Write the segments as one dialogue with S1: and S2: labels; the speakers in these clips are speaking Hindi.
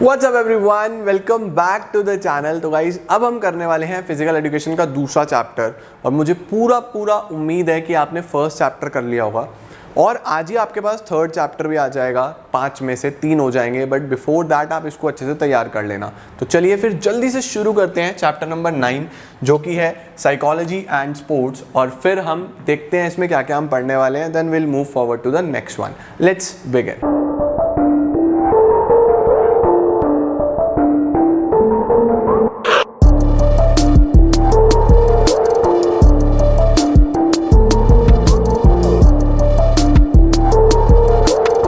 S1: What's up everyone? Welcome back to the channel। तो गाइज अब हम करने वाले हैं फिजिकल एजुकेशन का दूसरा चैप्टर और मुझे पूरा उम्मीद है कि आपने फर्स्ट चैप्टर कर लिया होगा और आज ही आपके पास थर्ड चैप्टर भी आ जाएगा। 5 में से 3 हो जाएंगे, बट बिफोर दैट आप इसको अच्छे से तैयार कर लेना। तो चलिए फिर जल्दी से शुरू करते हैं चैप्टर नंबर 9 जो कि है साइकोलॉजी एंड स्पोर्ट्स, और फिर हम देखते हैं इसमें क्या क्या हम पढ़ने वाले हैं। Then will move forward to the next one. Let's begin.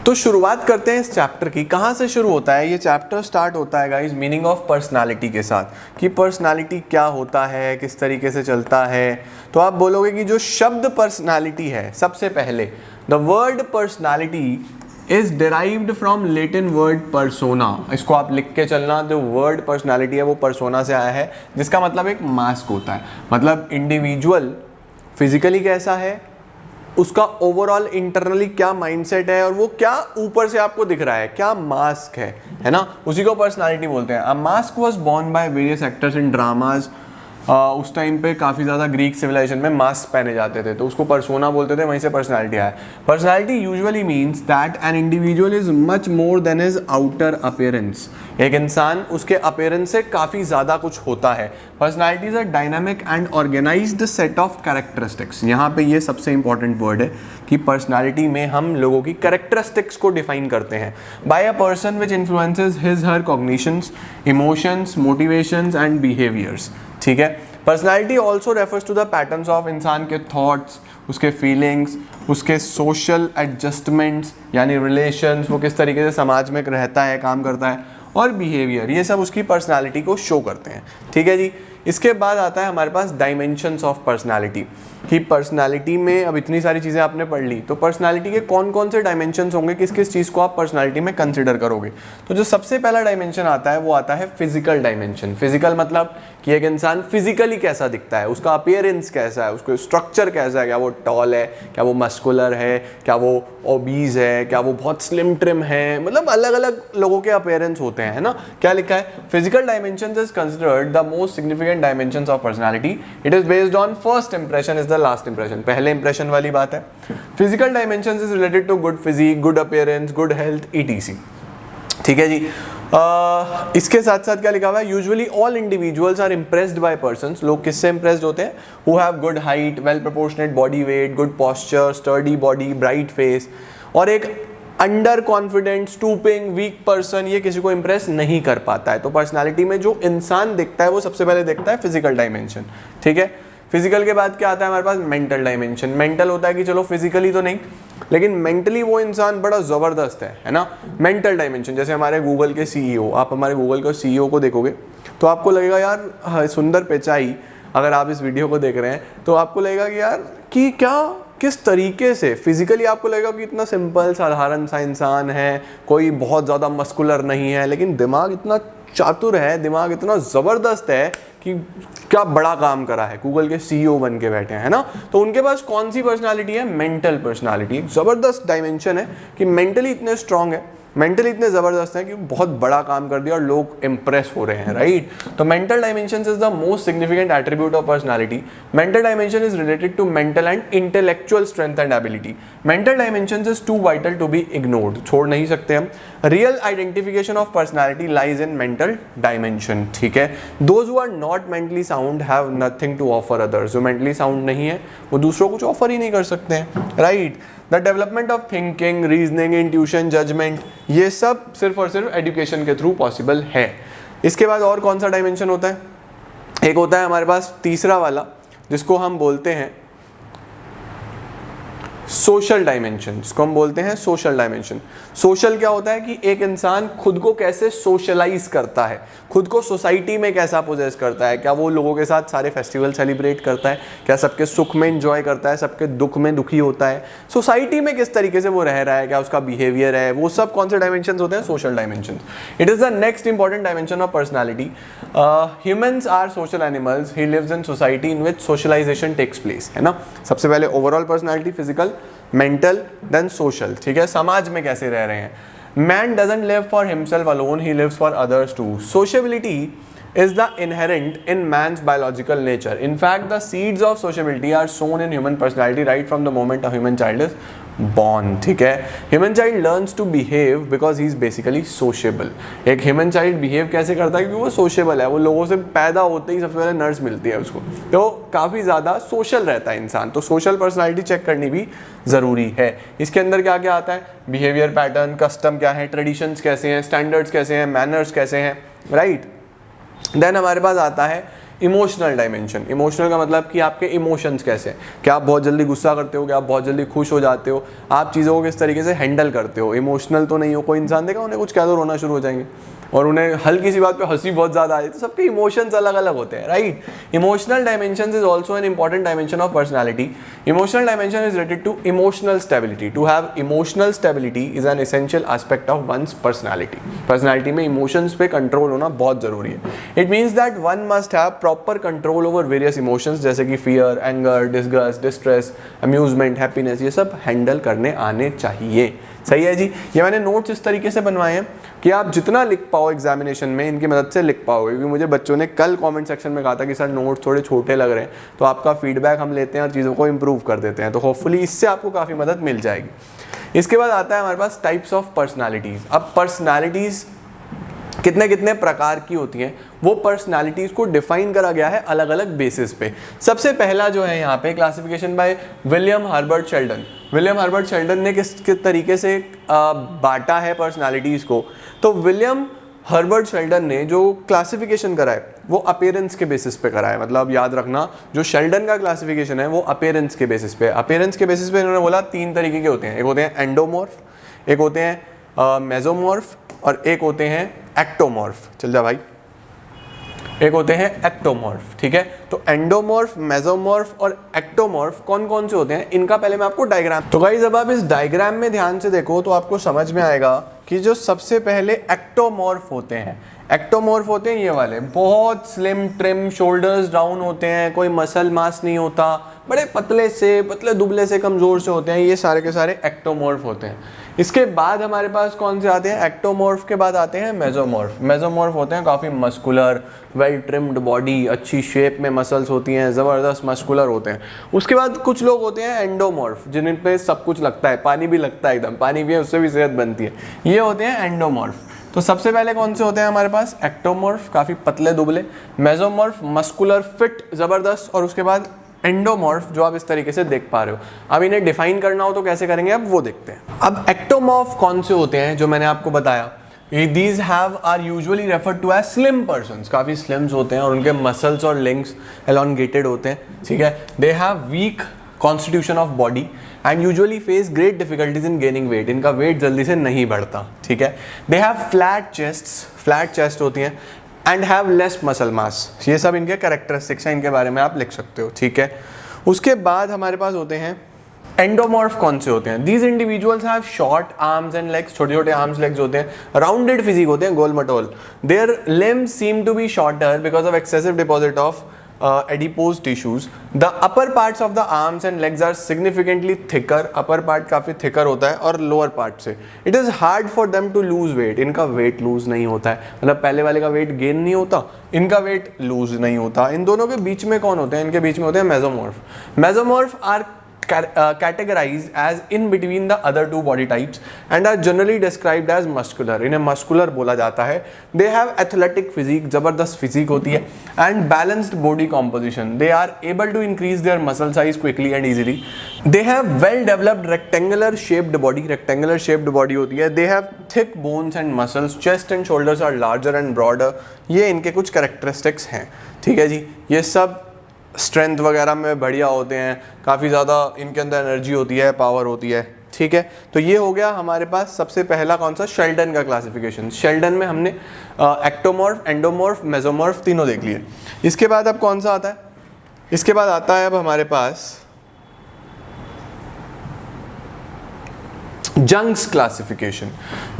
S1: तो शुरुआत करते हैं इस चैप्टर की। कहाँ से शुरू होता है ये चैप्टर? स्टार्ट होता है गाइस मीनिंग ऑफ पर्सनालिटी के साथ कि पर्सनालिटी क्या होता है, किस तरीके से चलता है। तो आप बोलोगे कि जो शब्द पर्सनालिटी है, सबसे पहले the word personality is derived from Latin word persona. इसको आप लिख के चलना। जो वर्ड पर्सनालिटी है वो पर्सोना से आया है, जिसका मतलब एक मास्क होता है। मतलब इंडिविजुअल फिजिकली कैसा है, उसका ओवरऑल इंटरनली क्या माइंडसेट है और वो क्या ऊपर से आपको दिख रहा है, क्या मास्क है ना, उसी को पर्सनालिटी बोलते हैं। A mask was born by various actors in dramas. उस टाइम पे काफ़ी ज़्यादा ग्रीक सिविलाइजेशन में मास्क पहने जाते थे, तो उसको पर्सोना बोलते थे, वहीं से पर्सनालिटी आया। Personality usually means that an individual is much more than his outer appearance. एक इंसान उसके अपीयरेंस से काफ़ी ज़्यादा कुछ होता है। Personality is a dynamic and organised set of characteristics. यहाँ पे ये सबसे इंपॉर्टेंट वर्ड है कि पर्सनालिटी में हम लोगों की कैरेक्टरिस्टिक्स को डिफाइन करते हैं। By a person which influences his her cognitions, emotions, motivations and behaviours. ठीक है। Personality also refers to the patterns of इंसान के थॉट्स, उसके फीलिंग्स, उसके सोशल एडजस्टमेंट्स यानी रिलेशंस, वो किस तरीके से समाज में रहता है, काम करता है, और बिहेवियर, ये सब उसकी पर्सनालिटी को शो करते हैं। ठीक है जी। इसके बाद आता है हमारे पास डायमेंशंस ऑफ पर्सनालिटी कि पर्सनालिटी में अब इतनी सारी चीज़ें आपने पढ़ ली, तो पर्सनालिटी के कौन कौन से डायमेंशंस होंगे, किस किस चीज़ को आप पर्सनालिटी में कंसिडर करोगे। तो जो सबसे पहला डायमेंशन आता है वो आता है फिजिकल डायमेंशन। फिजिकल मतलब कि एक इंसान फिजिकली कैसा दिखता है, उसका अपीयरेंस कैसा है, उसका स्ट्रक्चर कैसा है, क्या वो टॉल है, क्या वो मस्कुलर है, क्या वो ओबीज है, क्या वो बहुत स्लिम ट्रिम है। मतलब अलग अलग लोगों के अपीयरेंस होते हैं, है ना। क्या लिखा है? Physical dimensions is considered the most significant dimensions of personality. It is based on first impression is the last impression. पहले इंप्रेशन वाली बात है। Physical dimensions is related to good physique, good appearance, good health, ETC. ठीक है जी। इसके साथ साथ क्या लिखा हुआ है? Usually all individuals are impressed by persons. लोग किससे इम्प्रेस्ड होते हैं? Who have good height, well proportionate body weight, good posture, sturdy body, bright face. और एक under confident, stooping, weak person ये किसी को इंप्रेस नहीं कर पाता है। तो पर्सनालिटी में जो इंसान दिखता है वो सबसे पहले दिखता है फिजिकल डायमेंशन। ठीक है। फिजिकल के बाद क्या आता है हमारे पास? Mental dimension. मेंटल होता है कि चलो फिजिकली तो नहीं, लेकिन मेंटली वो इंसान बड़ा ज़बरदस्त है ना। मेंटल डायमेंशन, जैसे हमारे गूगल के सीईओ, आप हमारे गूगल के सीईओ को देखोगे तो आपको लगेगा यार सुंदर पिचाई, अगर आप इस वीडियो को देख रहे हैं तो आपको लगेगा कि यार कि क्या किस तरीके से फिजिकली आपको लगेगा कि इतना सिंपल साधारण सा इंसान है, कोई बहुत ज़्यादा मस्कुलर नहीं है, लेकिन दिमाग इतना चातुर है, दिमाग इतना ज़बरदस्त है कि क्या बड़ा काम करा है, गूगल के सीईओ बन के बैठे हैं, है ना। तो उनके पास कौन सी पर्सनालिटी है? Mental personality. एक ज़बरदस्त डायमेंशन है कि मेंटली इतने स्ट्रांग है, मेंटली इतने ज़बरदस्त हैं कि बहुत बड़ा काम कर दिया और लोग इम्प्रेस हो रहे हैं, राइट। तो mental dimension is the most significant attribute of personality. Mental dimension is related to mental and intellectual strength and ability. Mental dimension is too vital to be ignored, छोड़ नहीं सकते हम। Real identification of personality lies in mental dimension. ठीक है। Those who are not mentally sound have nothing to offer others. जो मेंटली साउंड नहीं है वो दूसरों को कुछ ऑफर ही नहीं कर सकते हैं, right. The development of thinking, reasoning, intuition, judgement, ये सब सिर्फ और सिर्फ एजुकेशन के थ्रू पॉसिबल है। इसके बाद और कौन सा डायमेंशन होता है? एक होता है हमारे पास तीसरा वाला, जिसको हम बोलते हैं सोशल डायमेंशन। इसको हम बोलते हैं सोशल डायमेंशन। सोशल क्या होता है कि एक इंसान खुद को कैसे सोशलाइज करता है, खुद को सोसाइटी में कैसा पोजेस करता है, क्या वो लोगों के साथ सारे फेस्टिवल सेलिब्रेट करता है, क्या सबके सुख में एंजॉय करता है, सबके दुख में दुखी होता है, सोसाइटी में किस तरीके से वो रह रहा है, क्या उसका बिहेवियर है, वो सब कौन से डायमेंशन होते हैं? Social dimension. It is the next important dimension of personality. Humans are social animals, he lives in society in which socialisation takes place, है ना। सबसे पहले overall personality physical, mental, then social. ठीक है। समाज में कैसे रह रहे हैं। Man doesn't live for himself alone, he lives for others too. Sociability is the inherent in man's biological nature. In fact, the seeds of sociability are sown in human personality right from the moment a human child is born. ठीक है, human child learns to behave because he is basically sociable. एक human child behave कैसे करता है, क्योंकि वो sociable है, वो लोगों से पैदा होते ही सबसे पहले नर्स मिलती है उसको, तो काफ़ी ज़्यादा social रहता है इंसान. तो social personality चेक करनी भी ज़रूरी है. इसके अंदर क्या क्या आता है, behavior pattern, custom क्या है, traditions कैसे हैं, standards कैसे हैं, manners कैसे हैं, right. देन हमारे पास आता है इमोशनल डायमेंशन. इमोशनल का मतलब कि आपके इमोशंस कैसे हैं, क्या आप बहुत जल्दी गुस्सा करते हो, क्या आप बहुत जल्दी खुश हो जाते हो, आप चीज़ों को किस तरीके से हैंडल करते हो. इमोशनल तो नहीं हो, कोई इंसान देखा उन्हें कुछ कह दो रोना शुरू हो जाएंगे, और उन्हें हल्की सी बात पे हंसी बहुत ज़्यादा आ जाती है. तो सबके इमोशंस अलग अलग होते हैं, right. Emotional dimension is also an important dimension of personality. Emotional dimension is related to emotional stability. To have emotional stability is an essential aspect of one's personality. Personality में इमोशंस पे कंट्रोल होना बहुत ज़रूरी है. It means that one must have proper control over various emotions, जैसे कि fear, anger, disgust, distress, amusement, happiness, ये सब हैंडल करने आने चाहिए. सही है जी. ये मैंने नोट्स इस तरीके से बनवाए हैं कि आप जितना लिख पाओ एग्जामिनेशन में इनकी मदद से लिख पाओगे, क्योंकि मुझे बच्चों ने कल कमेंट सेक्शन में कहा था कि सर नोट्स थोड़े छोटे लग रहे हैं, तो आपका फीडबैक हम लेते हैं और चीज़ों को इम्प्रूव कर देते हैं. तो होपफुली इससे आपको काफ़ी मदद मिल जाएगी. इसके बाद आता है हमारे पास टाइप्स ऑफ पर्सनैलिटीज़. अब पर्सनैलिटीज़ कितने कितने प्रकार की होती हैं, वो पर्सनालिटीज़ को डिफाइन करा गया है अलग अलग बेसिस पे. सबसे पहला जो है यहाँ पे classification by William Herbert Sheldon. William Herbert Sheldon ने किस तरीके से बांटा है पर्सनालिटीज़ को, तो विलियम हर्बर्ट शेल्डन ने जो क्लासिफिकेशन करा है वो अपीयरेंस के बेसिस पे करा है. मतलब याद रखना, जो शेल्डन का क्लासिफिकेशन है वो अपीयरेंस के बेसिस पे. अपीयरेंस के बेसिस पे इन्होंने बोला 3 तरीके के होते हैं. एक होते हैं एंडोमॉर्फ, एक होते हैं मेसोमॉर्फ, और एक होते हैं एक्टोमॉर्फ. चल जा भाई, एक होते हैं एक्टोमॉर्फ. ठीक है, तो एंडोमॉर्फ, मेसोमॉर्फ और एक्टोमॉर्फ कौन कौन से होते हैं, इनका पहले मैं आपको डायग्राम. तो गाइस जब आप इस डायग्राम में ध्यान से देखो तो आपको समझ में आएगा कि जो सबसे पहले एक्टोमॉर्फ होते हैं, एक्टोमॉर्फ होते हैं ये वाले, बहुत स्लिम ट्रिम, शोल्डर्स डाउन होते हैं, कोई मसल मास नहीं होता, बड़े पतले दुबले से, कमज़ोर से होते हैं. ये सारे के सारे एक्टोमॉर्फ होते हैं. इसके बाद हमारे पास कौन से आते हैं, एक्टोमॉर्फ के बाद आते हैं मेसोमॉर्फ. मेसोमॉर्फ होते हैं काफ़ी मस्कुलर, वेल ट्रिम्ड बॉडी, अच्छी शेप में मसल्स होती हैं, ज़बरदस्त मस्कुलर होते हैं. उसके बाद कुछ लोग होते हैं एंडोमॉर्फ, जिन पे सब कुछ लगता है, पानी भी लगता है, एकदम पानी भी है, उससे भी सेहत बनती है. ये होते हैं एंडोमॉर्फ. तो सबसे पहले कौन से होते हैं हमारे पास, एक्टोमॉर्फ, काफ़ी पतले दुबले, मेसोमॉर्फ, मस्कुलर फिट ज़बरदस्त, और उसके बाद एंडोमॉर्फ जो आप इस तरीके से देख पा रहे हो. अब इन्हें डिफाइन करना हो तो कैसे करेंगे, अब वो देखते हैं. अब एक्टोमॉर्फ कौन से होते हैं, जो मैंने आपको बताया, these have are usually referred to as slim persons. काफ़ी स्लिम्स होते हैं और उनके मसल्स और लिंक्स elongated होते हैं. ठीक है, they have weak constitution of body and usually face great difficulties in gaining weight. इनका वेट जल्दी से नहीं बढ़ता. ठीक है, they have flat chests, flat chest होती हैं, and have less muscle mass. ये सब इनके कैरेक्टरिस्टिक्स हैं, इनके बारे में आप लिख सकते हो. ठीक है, उसके बाद हमारे पास होते हैं एंडोमॉर्फ. कौन से होते हैं, these individuals have short arms and legs, छोटे छोटे आर्म्स लेग्स होते हैं, राउंडेड फिजिक होते हैं, गोल मटोल. Their limbs seem to be shorter because of excessive deposit of adipose tissues. The upper parts of the arms and legs are significantly thicker. Upper part काफ़ी thicker होता है और lower part से. It is hard for them to lose weight. इनका weight lose नहीं होता है, मतलब पहले वाले का weight gain नहीं होता, इनका weight lose नहीं होता. इन दोनों के बीच में कौन होते हैं, इनके बीच में होते हैं mesomorph. Mesomorph are categorized as in between the other two body types and are generally described as muscular. इन्हें muscular बोला जाता है. They have athletic physique, जबरदस्त physique होती है, and balanced body composition. They are able to increase their muscle size quickly and easily. They have well developed rectangular shaped body. Rectangular shaped body होती है. They have thick bones and muscles. Chest and shoulders are larger and broader. ये इनके कुछ characteristics हैं. ठीक है जी, ये सब स्ट्रेंथ वगैरह में बढ़िया होते हैं, काफ़ी ज़्यादा इनके अंदर एनर्जी होती है, पावर होती है. ठीक है, तो ये हो गया हमारे पास सबसे पहला कौन सा, शेल्डन का क्लासिफिकेशन. शेल्डन में हमने एक्टोमॉर्फ, एंडोमॉर्फ, मेसोमॉर्फ तीनों देख लिए. इसके बाद अब कौन सा आता है, इसके बाद आता है अब हमारे पास जंग्स क्लासिफिकेशन।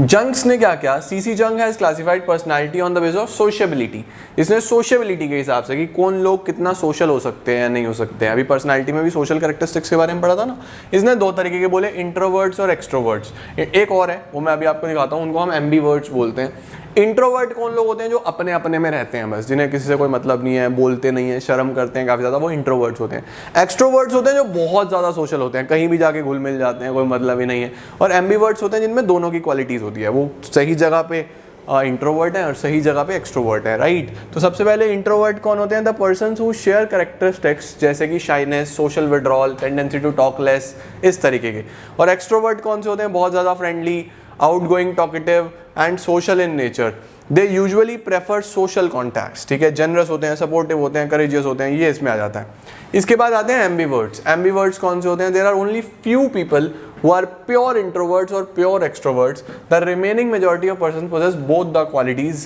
S1: जंग्स ने क्या किया, सीसी जंग has classified personality on the base of सोशेबिलिटी। इसने सोशेबिलिटी के हिसाब से कि कौन लोग कितना सोशल हो सकते हैं या नहीं हो सकते हैं। अभी पर्सनालिटी में भी सोशल कैरेक्टरिस्टिक्स के बारे में पढ़ा था ना। इसने दो तरीके के बोले, इंट्रोवर्ट्स और एक्सट्रोवर्ट्स। एक और है, वो मैं अभी आपको दिखाता हूँ, उनको हम एम्बीवर्ट्स बोलते हैं। इंट्रोवर्ट कौन लोग होते हैं, जो अपने अपने में रहते हैं बस, जिन्हें किसी से कोई मतलब नहीं है, बोलते नहीं है, शर्म करते हैं काफ़ी ज़्यादा, वो इंट्रोवर्ट्स होते हैं। एक्सट्रोवर्ट्स होते हैं जो बहुत ज़्यादा सोशल होते हैं, कहीं भी जाके घुल मिल जाते हैं, कोई मतलब ही नहीं है। और एम्बीवर्ट्स होते हैं जिनमें दोनों की क्वालिटीज़ होती है, वो सही जगह पे इंट्रोवर्ट है और सही जगह पे एक्सट्रोवर्ट है, राइट। तो सबसे पहले इंट्रोवर्ट कौन होते हैं, the persons who share characteristics जैसे कि shyness, social withdrawal, tendency to talk less, इस तरीके के। और एक्सट्रोवर्ट कौन से होते हैं, बहुत ज़्यादा friendly, outgoing, talkative and social in nature. They usually prefer social contacts, ठीक है, जनरस होते हैं, सपोर्टिव होते हैं, करेजियस होते हैं, ये इसमें आ जाता है। इसके बाद आते हैं एम्बीवर्ट्स। एम्बीवर्ट्स कौन से होते हैं, there are only few people who are pure introverts or pure extroverts. The remaining majority of persons possess both the qualities,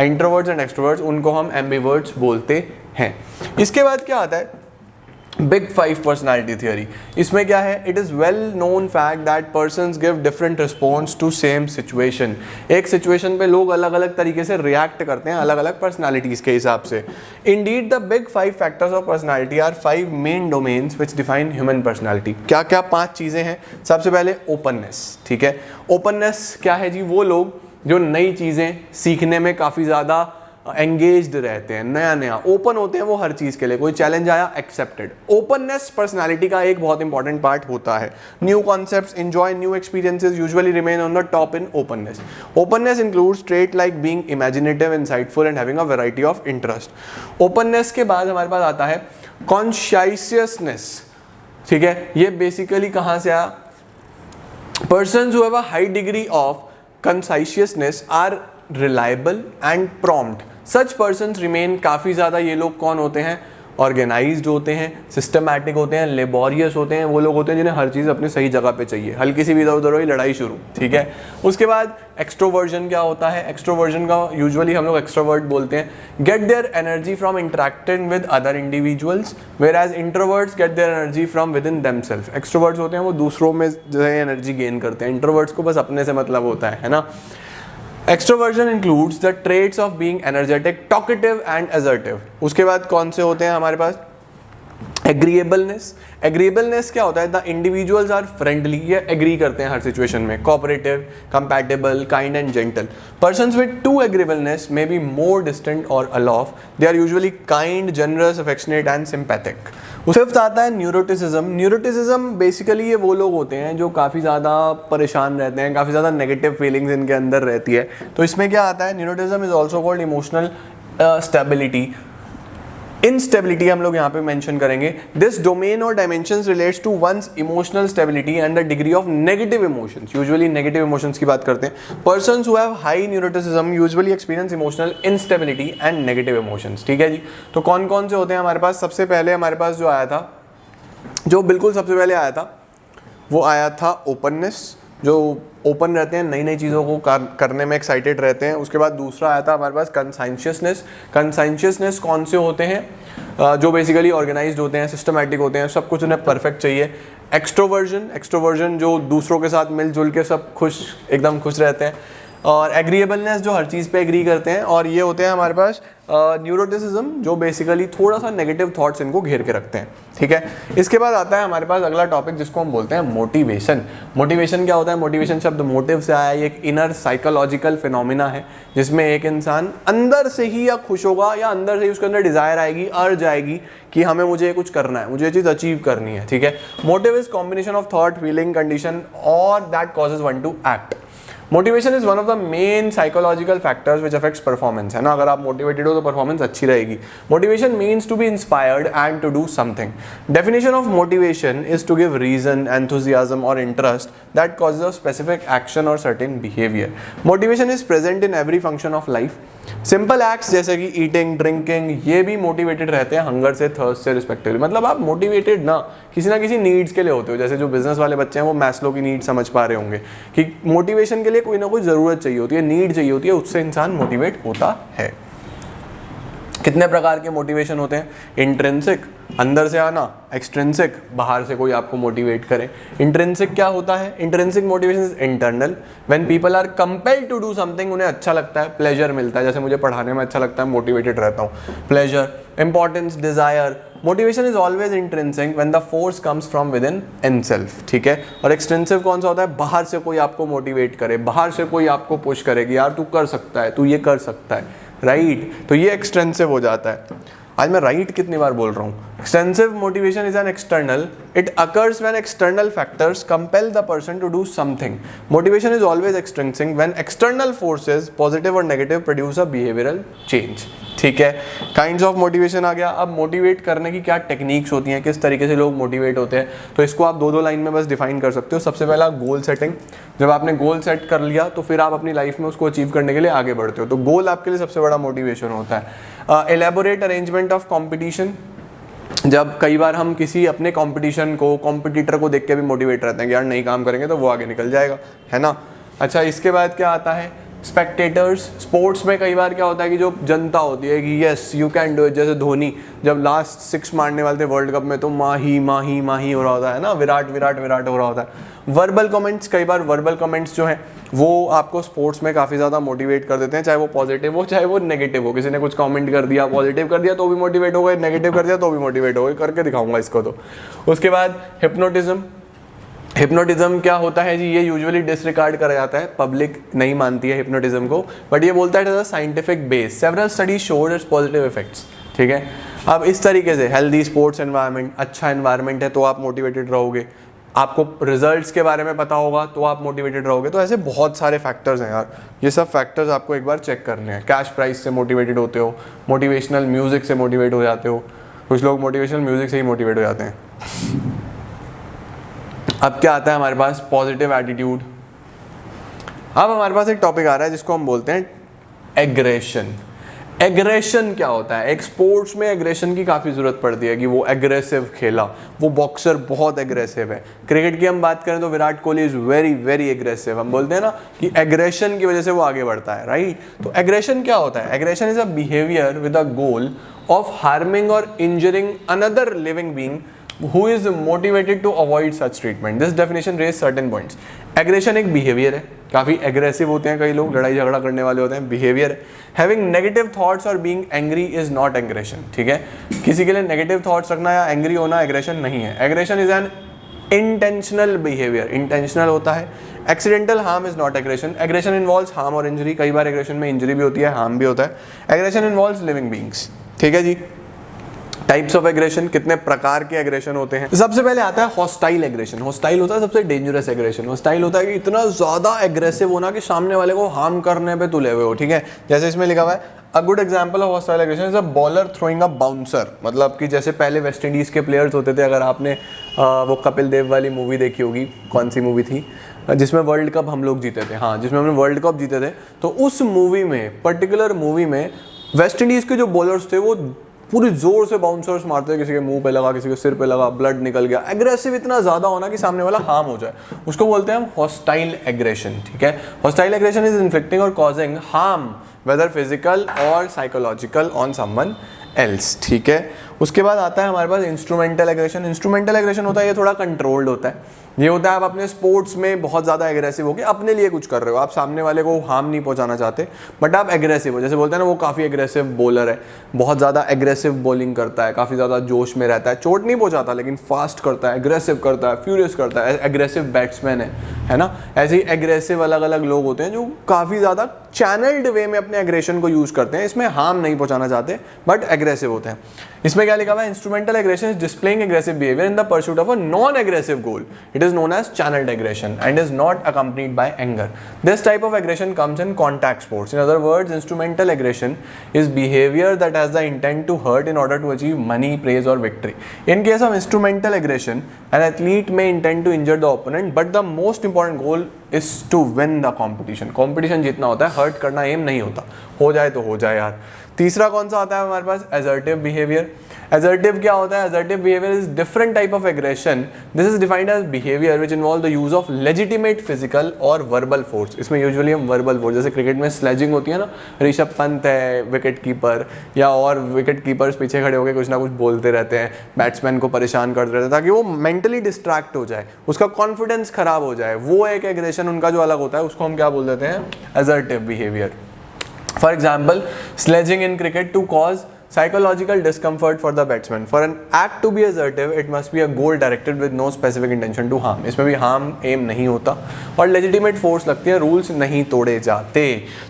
S1: introverts and extroverts, उनको हम ambiverts बोलते हैं। इसके बाद क्या आता है, बिग 5 पर्सनालिटी थियोरी। इसमें क्या है, it is well known fact that persons give different response to same situation. एक सिचुएशन पे लोग अलग अलग तरीके से रिएक्ट करते हैं, अलग अलग पर्सनालिटीज़ के हिसाब से। Indeed the big 5 factors of personality are 5 main domains which define human personality. क्या क्या 5 चीज़ें हैं। सबसे पहले ओपननेस, ठीक है। ओपननेस क्या है जी, वो लोग जो नई चीज़ें सीखने में काफ़ी ज़्यादा एंगेज्ड रहते हैं, नया नया ओपन होते हैं वो हर चीज़ के लिए, कोई चैलेंज आया एक्सेप्टेड। ओपननेस पर्सनालिटी का एक बहुत इंपॉर्टेंट पार्ट होता है। New concepts, enjoy new experiences, usually remain on the top in openness. Openness includes trait like being imaginative, insightful and having a variety of interest. Openness के बाद हमारे पास आता है कॉन्शियसनेस, ठीक है। ये बेसिकली कहाँ से आया, persons who have a high degree of conscientiousness are reliable and prompt. Such persons remain, काफ़ी ज़्यादा ये लोग कौन होते हैं, ऑर्गेनाइज्ड होते हैं, सिस्टमैटिक होते हैं, लेबोरियस होते हैं, वो लोग होते हैं जिन्हें हर चीज़ अपनी सही जगह पे चाहिए, हल्की सी भी इधर उधर हुई लड़ाई शुरू, ठीक है। उसके बाद एक्सट्रोवर्जन क्या होता है, एक्सट्रोवर्जन का यूजुअली हम लोग एक्सट्रोवर्ट बोलते हैं, get their energy from interacting with other individuals, whereas introverts get their energy from within themself. Extroverts होते हैं वो दूसरों में जो है एनर्जी गेन करते हैं, इंट्रोवर्ट्स को बस अपने से मतलब होता है ना। Extroversion includes the traits of being energetic, talkative and assertive. उसके बाद कौन से होते हैं हमारे पास, एग्रीएबलनेस। एग्रीएबलनेस क्या होता है, द इंडिविजुअल्स आर फ्रेंडली, ये एग्री करते हैं हर सिचुएशन में, cooperative, compatible, kind and gentle. Persons with to agreeableness may be more distant और aloof, they are usually kind, generous, affectionate and sympathetic. Fifth आता है न्यूरोटिसिज्म। न्यूरोटिसिज्म बेसिकली ये वो लोग होते हैं जो काफ़ी ज़्यादा परेशान रहते हैं, काफ़ी ज़्यादा नेगेटिव फीलिंग्स इनके अंदर रहती है। तो इसमें क्या आता है, neuroticism is also called emotional stability. Instability हम लोग यहाँ पे मेंशन करेंगे। This domain or dimensions relates to one's emotional stability and the degree of negative emotions. Usually negative emotions की बात करते हैं। Persons who have high neuroticism usually experience emotional instability and negative emotions, ठीक है जी। तो कौन कौन से होते हैं हमारे पास, सबसे पहले हमारे पास जो आया था, जो बिल्कुल सबसे पहले आया था वो आया था ओपननेस, जो ओपन रहते हैं, नई नई चीज़ों को करने में एक्साइटेड रहते हैं। उसके बाद दूसरा आया था हमारे पास कंसाइंशियसनेस। कंसाइंशियसनेस कौन से होते हैं, जो बेसिकली ऑर्गेनाइज्ड होते हैं, सिस्टमैटिक होते हैं, सब कुछ उन्हें परफेक्ट चाहिए। एक्सट्रोवर्जन, एक्सट्रोवर्जन जो दूसरों के साथ मिलजुल के सब खुश, एकदम खुश रहते हैं। और एग्रीएबलनेस जो हर चीज़ पे एग्री करते हैं। और ये होते हैं हमारे पास न्यूरोटिसिज्म, जो बेसिकली थोड़ा सा नेगेटिव थॉट्स इनको घेर के रखते हैं, ठीक है। इसके बाद आता है हमारे पास अगला टॉपिक जिसको हम बोलते हैं मोटिवेशन। मोटिवेशन क्या होता है, मोटिवेशन शब्द मोटिव से आया है। ये एक इनर साइकोलॉजिकल फिनोमिना है जिसमें एक इंसान अंदर से ही या खुश होगा या अंदर से ही उसके अंदर डिजायर आएगी, अर्ज आएगी कि हमें मुझे ये कुछ करना है, मुझे ये चीज़ अचीव करनी है, ठीक है। Motive is combination of thought, feeling, condition और that causes one to act. Motivation is one of the main psychological factors which affects performance, है ना। अगर आप मोटिवेटेड हो तो परफॉर्मेंस अच्छी रहेगी। Motivation means to be inspired and to do something. Definition of motivation is to give reason, enthusiasm और interest that causes a specific action और certain behaviour. Motivation is present in every function of life. Simple acts जैसे कि ईटिंग, ड्रिंकिंग, ये भी मोटिवेटेड रहते हैं हंगर से, थर्स्ट से रिस्पेक्टिवली। मतलब आप मोटिवेटेड ना किसी नीड्स के लिए होते हो। जैसे जो बिजनेस वाले बच्चे हैं वो मैस्लो की नीड समझ पा रहे होंगे कि मोटिवेशन के लिए कोई ना कोई ज़रूरत चाहिए होती है, नीड चाहिए होती है, उससे इंसान मोटिवेट होता है। कितने प्रकार के मोटिवेशन होते हैं, इंट्रिंसिक, अंदर से आना, एक्सट्रिंसिक बाहर से कोई आपको मोटिवेट करे। इंट्रिंसिक क्या होता है? Intrinsic motivation is internal, when people are compelled to do something, उन्हें अच्छा लगता है, प्लेजर मिलता है, जैसे मुझे पढ़ाने में अच्छा लगता है, मोटिवेटेड रहता हूँ, pleasure, importance, desire. Motivation is always intrinsic when the force comes from within self, ठीक है। और एक्सटेंसिव कौन सा होता है? बाहर से कोई आपको मोटिवेट करे, बाहर से कोई आपको पुश करे कि यार तू कर सकता है, तू ये कर सकता है, राइट? तो ये एक्सटेंसिव हो जाता है। आज मैं राइट कितनी बार बोल रहा हूँ। Extensive motivation is an external, it occurs when external factors compel the person to do something. Motivation is always extrinsic when external forces positive और negative produce a behavioural change, ठीक है। काइंड्स ऑफ मोटिवेशन आ गया। अब मोटिवेट करने की क्या टेक्निक्स होती हैं, किस तरीके से लोग मोटिवेट होते हैं, तो इसको आप दो लाइन में बस डिफाइन कर सकते हो। सबसे पहला गोल सेटिंग, जब आपने गोल सेट कर लिया तो फिर आप अपनी लाइफ में उसको अचीव करने के लिए आगे बढ़ते हो, तो गोल आपके लिए सबसे बड़ा मोटिवेशन होता है। एलेबोरेट अरेंजमेंट ऑफ कॉम्पिटिशन, जब कई बार हम किसी अपने कंपटीशन को, कॉम्पिटिटर को देख के भी मोटिवेट रहते हैं कि यार नहीं काम करेंगे तो वो आगे निकल जाएगा, है ना। अच्छा, इसके बाद क्या आता है? स्पेक्टेटर्स। स्पोर्ट्स में कई बार क्या होता है कि जो जनता होती है कि yes you can do it, जैसे धोनी जब लास्ट 6 मारने वाले थे वर्ल्ड कप में तो माही माही माही हो रहा होता है ना, विराट विराट विराट हो रहा होता है। वर्बल कमेंट्स, कई बार वर्बल कमेंट्स जो हैं वो आपको स्पोर्ट्स में काफ़ी ज़्यादा मोटिवेट कर देते हैं, चाहे वो पॉजिटिव हो चाहे वो नेगेटिव हो। किसी ने कुछ कमेंट कर दिया, पॉजिटिव कर दिया तो भी मोटिवेट हो गए, नेगेटिव कर दिया तो भी मोटिवेट हो गए, करके दिखाऊंगा इसको तो। उसके बाद हिप्नोटिज्म। हिप्नोटिज्म क्या होता है जी? ये यूजुअली डिसरिगार्ड करा जाता है, पब्लिक नहीं मानती है हिप्नोटिज्म को, बट ये बोलता है it is a scientific base, several studies showed it's positive effects, ठीक है। अब इस तरीके से हेल्दी स्पोर्ट्स एनवायरनमेंट, अच्छा एनवायरनमेंट है तो आप मोटिवेटेड रहोगे, आपको रिजल्ट्स के बारे में पता होगा तो आप मोटिवेटेड रहोगे। तो ऐसे बहुत सारे फैक्टर्स हैं यार, ये सब फैक्टर्स आपको एक बार चेक करने हैं। कैश प्राइस से मोटिवेटेड होते हो, मोटिवेशनल म्यूजिक से मोटिवेट हो जाते हो, कुछ लोग मोटिवेशनल म्यूजिक से ही मोटिवेट हो जाते हैं। अब क्या आता है हमारे पास? Positive attitude. अब हमारे पास एक टॉपिक आ रहा है जिसको हम बोलते हैं एग्रेशन। एग्रेशन क्या होता है? एक स्पोर्ट्स में एग्रेशन की काफ़ी ज़रूरत पड़ती है कि वो एग्रेसिव खेला, वो बॉक्सर बहुत एग्रेसिव है। क्रिकेट की हम बात करें तो Virat Kohli is very very aggressive. हम बोलते हैं ना कि एग्रेशन की वजह से वो आगे बढ़ता है, राइट? तो एग्रेशन क्या होता है? Aggression is a behaviour with a goal of harming और injuring another living being who is motivated to avoid such treatment. This definition raise certain points. Aggression एक behavior है, काफ़ी aggressive होते हैं कई लोग, लड़ाई झगड़ा करने वाले होते हैं, behavior है। Having negative thoughts और being angry is not aggression, ठीक है। किसी के लिए negative thoughts रखना या angry होना aggression नहीं है। Aggression is an intentional behavior, intentional होता है। Accidental harm is not aggression. Aggression involves harm और injury, कई बार aggression में injury भी होती है, harm भी होता है। Aggression involves living beings, ठीक है जी। टाइप्स ऑफ एग्रेशन, कितने प्रकार के एग्रेशन होते हैं? सबसे पहले आता है हॉस्टाइल एग्रेशन। हॉस्टाइल होता है सबसे डेंजरस एग्रेशन। हॉस्टाइल होता है कि इतना ज़्यादा एग्रेसिव होना कि सामने वाले को हार्म करने पे तुले हुए हो, ठीक है। जैसे इसमें लिखा हुआ है a good example of hostile aggression is a bowler throwing a bouncer. मतलब कि जैसे पहले वेस्ट इंडीज़ के प्लेयर्स होते थे, अगर आपने वो कपिल देव वाली मूवी देखी होगी, कौन सी मूवी थी जिसमें वर्ल्ड कप हम लोग जीते थे, हाँ जिसमें हमने वर्ल्ड कप जीते थे, तो उस मूवी में, पर्टिकुलर मूवी में वेस्ट इंडीज़ के जो बॉलर्स थे वो पूरी जोर से बाउंसर्स मारते हैं, किसी के मुंह पे लगा, किसी के सिर पे लगा, ब्लड निकल गया। एग्रेसिव इतना ज़्यादा होना कि सामने वाला हार्म हो जाए, उसको बोलते हैं हम हॉस्टाइल एग्रेशन, ठीक है। हॉस्टाइल एग्रेशन इज इन्फ्लिक्टिंग और कॉजिंग हार्म वेदर फिजिकल और साइकोलॉजिकल ऑन समवन एल्स, ठीक है। उसके बाद आता है हमारे पास इंस्ट्रूमेंटल एग्रेशन। इंस्ट्रूमेंटल एग्रेशन होता है ये थोड़ा कंट्रोल्ड होता है। ये होता है आप अपने स्पोर्ट्स में बहुत ज़्यादा एग्रेसिव हो के अपने लिए कुछ कर रहे हो, आप सामने वाले को हार्म नहीं पहुंचाना चाहते, बट आप एग्रेसिव हो। जैसे बोलते हैं ना वो काफ़ी एग्रेसिव बॉलर है, बहुत ज़्यादा एग्रेसिव बॉलिंग करता है, काफ़ी ज़्यादा जोश में रहता है, चोट नहीं पहुंचाता लेकिन फास्ट करता है, एग्रेसिव करता है, फ्यूरियस करता है, एग्रेसिव बैट्समैन है ना। ऐसे ही एग्रेसिव अलग अलग लोग होते हैं जो काफ़ी ज़्यादा चैनल्ड वे में अपने एग्रेशन को यूज़ करते हैं, इसमें हार्म नहीं पहुंचाना चाहते बट एग्रेसिव होते हैं। इसमें क्या लिखा हुआ है? Instrumental aggression is displaying aggressive behaviour in the pursuit of a non aggressive goal. It is known as channeled aggression and is not accompanied by anger. This type of aggression comes in contact sports. In other words, instrumental aggression is behavior that has the intent to hurt in order to achieve money, praise or victory. In case of instrumental aggression, an athlete may intend to injure the opponent, but the most important goal is to win the competition. Competition जीतना होता है, हर्ट करना एम नहीं होता, हो जाए तो हो जाए यार। तीसरा कौन सा आता है हमारे पास, असर्टिव बिहेवियर। असर्टिव क्या होता है, assertive behaviour is different type of aggression, this is defined as behaviour which involve the use of legitimate physical or verbal force. इसमें यूजुअली हम वर्बल फोर्स, जैसे क्रिकेट में स्लेजिंग होती है ना, ऋषभ पंत है विकेट कीपर, या और विकेट कीपर्स पीछे खड़े होकर कुछ ना कुछ बोलते रहते हैं, बैट्समैन को परेशान करते रहते हैं ताकि वो मेंटली डिस्ट्रैक्ट हो जाए, उसका कॉन्फिडेंस खराब हो जाए, वो एक एग्रेशन उनका जो अलग होता है उसको हम क्या बोल देते हैं, assertive behaviour. For example, sledging in cricket to cause psychological discomfort for the batsman. For an act to be assertive, it must be a goal directed with no specific intention to harm. इसमें भी harm aim नहीं होता और legitimate force लगती है, rules नहीं तोड़े जाते।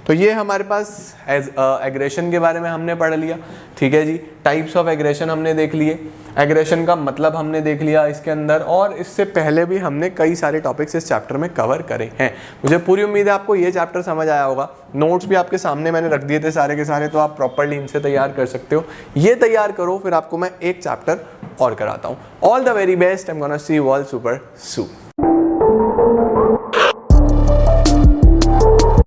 S1: तो ये हमारे पास aggression के बारे में हमने पढ़ लिया, ठीक है जी। टाइप्स ऑफ एग्रेशन हमने देख लिए, एग्रेशन का मतलब हमने देख लिया इसके अंदर, और इससे पहले भी हमने कई सारे टॉपिक्स इस चैप्टर में कवर करे हैं। मुझे पूरी उम्मीद है आपको ये चैप्टर समझ आया होगा। नोट्स भी आपके सामने मैंने रख दिए थे सारे के सारे, तो आप प्रॉपरली इनसे तैयार कर सकते हो। ये तैयार करो, फिर आपको मैं एक चैप्टर और कराता हूँ। All the very best, I am gonna see you all super soon.